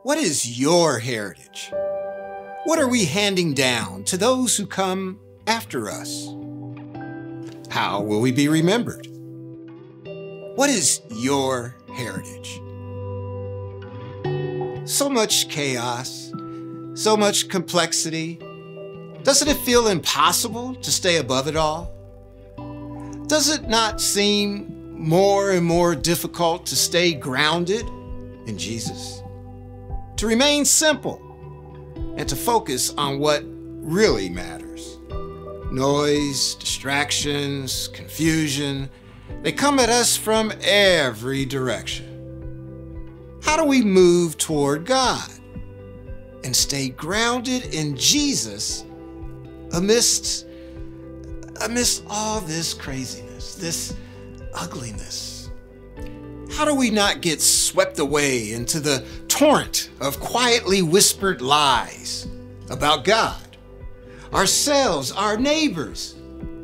What is your heritage? What are we handing down to those who come after us? How will we be remembered? What is your heritage? So much chaos, so much complexity. Doesn't it feel impossible to stay above it all? Does it not seem more and more difficult to stay grounded in Jesus? To remain simple and to focus on what really matters. Noise, distractions, confusion, they come at us from every direction. How do we move toward God and stay grounded in Jesus amidst all this craziness, this ugliness? How do we not get swept away into the torrent of quietly whispered lies about God, ourselves, our neighbors,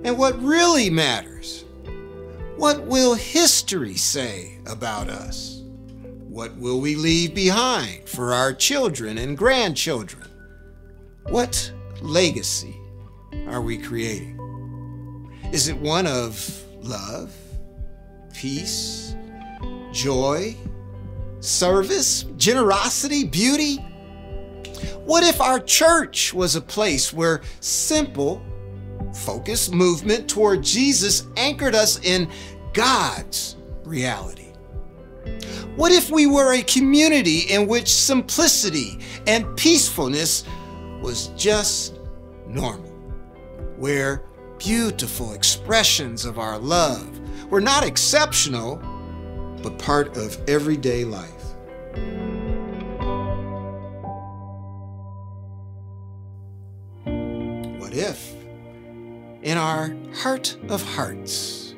and what really matters? What will history say about us? What will we leave behind for our children and grandchildren? What legacy are we creating? Is it one of love, peace, joy, service, generosity, beauty? What if our church was a place where simple, focused movement toward Jesus anchored us in God's reality? What if we were a community in which simplicity and peacefulness was just normal, where beautiful expressions of our love were not exceptional, but part of everyday life? What if, in our heart of hearts,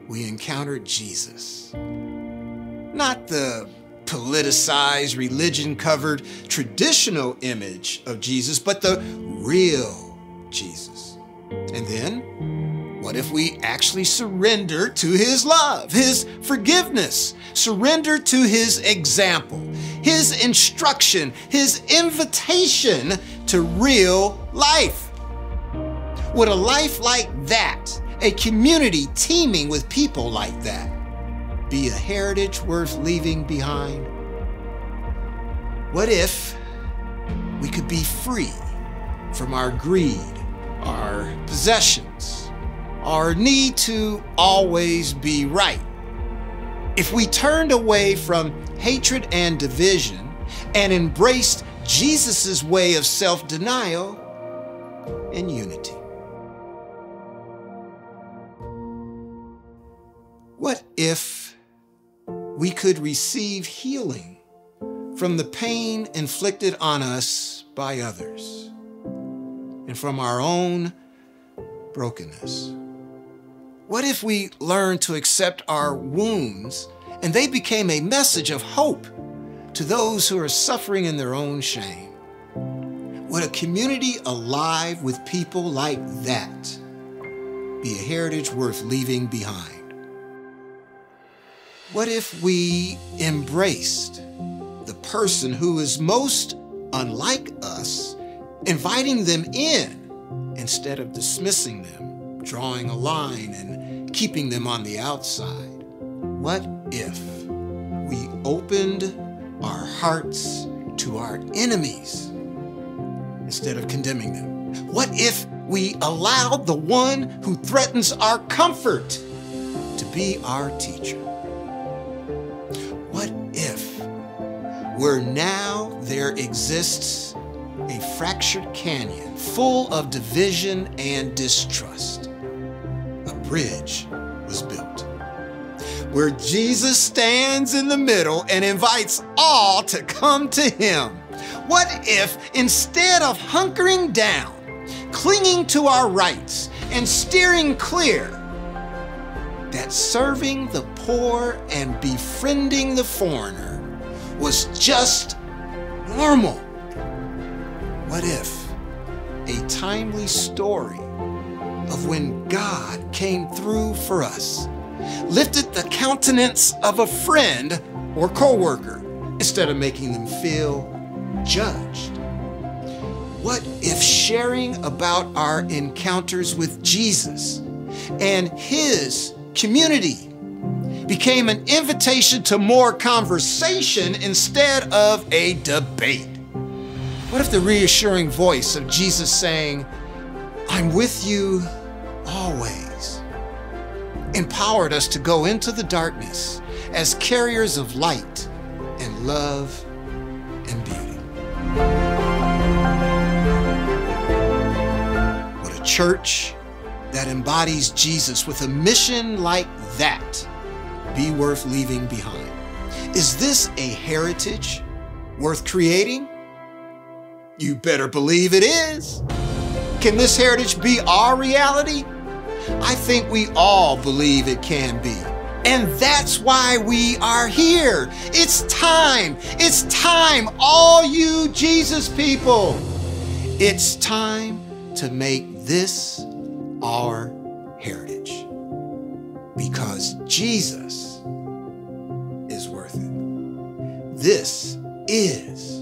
we encountered Jesus? Not the politicized, religion-covered, traditional image of Jesus, but the real Jesus. And then, what if we actually surrender to his love, his forgiveness, surrender to his example, his instruction, his invitation to real life? Would a life like that, a community teeming with people like that, be a heritage worth leaving behind? What if we could be free from our greed, our possessions, our need to always be right? If we turned away from hatred and division and embraced Jesus' way of self-denial and unity? What if we could receive healing from the pain inflicted on us by others and from our own brokenness? What if we learned to accept our wounds and they became a message of hope to those who are suffering in their own shame? Would a community alive with people like that be a heritage worth leaving behind? What if we embraced the person who is most unlike us, inviting them in instead of dismissing them, drawing a line and keeping them on the outside? What if we opened our hearts to our enemies instead of condemning them? What if we allowed the one who threatens our comfort to be our teacher? What if, where now there exists a fractured canyon full of division and distrust, a bridge was built where Jesus stands in the middle and invites all to come to him? What if, instead of hunkering down, clinging to our rights, and steering clear, that serving the poor and befriending the foreigner was just normal? What if a timely story of when God came through for us lifted the countenance of a friend or coworker instead of making them feel judged? What if sharing about our encounters with Jesus and His community became an invitation to more conversation instead of a debate? What if the reassuring voice of Jesus saying, "I'm with you always," empowered us to go into the darkness as carriers of light and love and beauty? Would a church that embodies Jesus with a mission like that be worth leaving behind? Is this a heritage worth creating? You better believe it is. Can this heritage be our reality? I think we all believe it can be. And that's why we are here. It's time, all you Jesus people. It's time to make this our heritage, because Jesus is worth it. This is